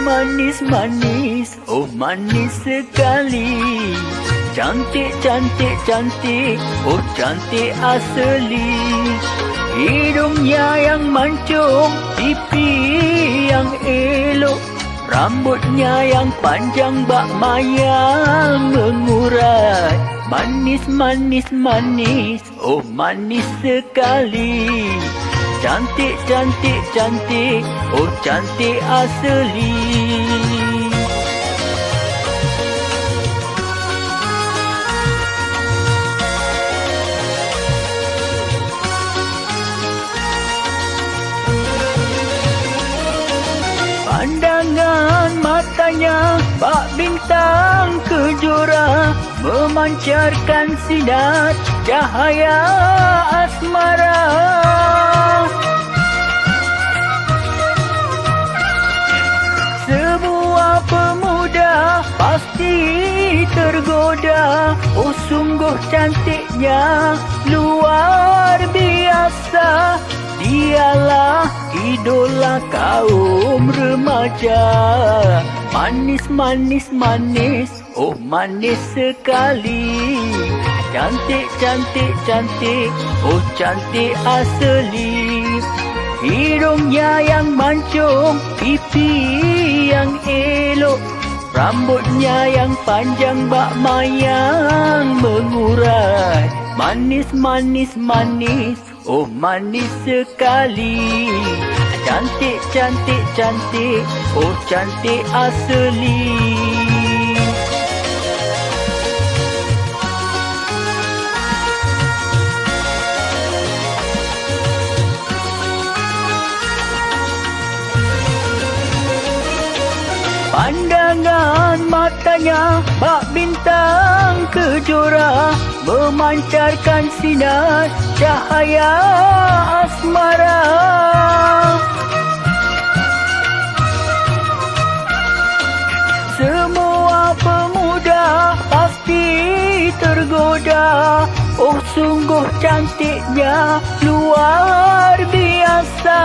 manis manis, oh manis sekali. Cantik cantik cantik, oh cantik asli. Hidungnya yang mancung, pipi yang elok, rambutnya yang panjang bak maya mengurai. Manis manis manis, oh manis sekali. Cantik cantik cantik, oh cantik asli. Pandangan matanya bak bintang kejora, memancarkan sinar cahaya asmara. Semua pemuda pasti tergoda, oh sungguh cantiknya luar biasa. Dialah idola kaum remaja. Manis manis manis, oh manis sekali. Cantik cantik cantik, oh cantik asli. Hidungnya yang mancung, pipi yang elok, rambutnya yang panjang bak mayang mengurai. Manis manis manis, oh manis sekali. Cantik cantik cantik, oh cantik asli. Pandangan matanya bak bintang kejora, memancarkan sinar cahaya asmara. Semua pemuda pasti tergoda, oh sungguh cantiknya luar biasa.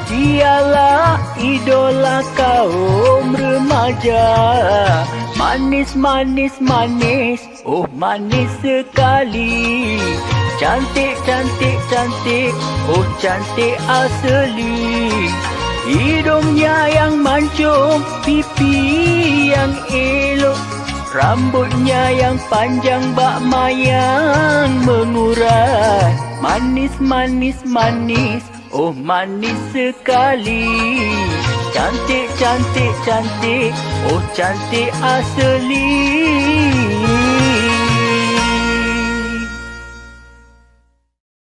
Dialah idola kaum remaja. Manis manis manis, oh manis sekali. Cantik cantik cantik, oh cantik asli. Hidungnya yang mancung, pipi yang elok, rambutnya yang panjang bak mayang mengurai. Manis manis manis, oh manis sekali. Cantik cantik cantik, oh cantik asli.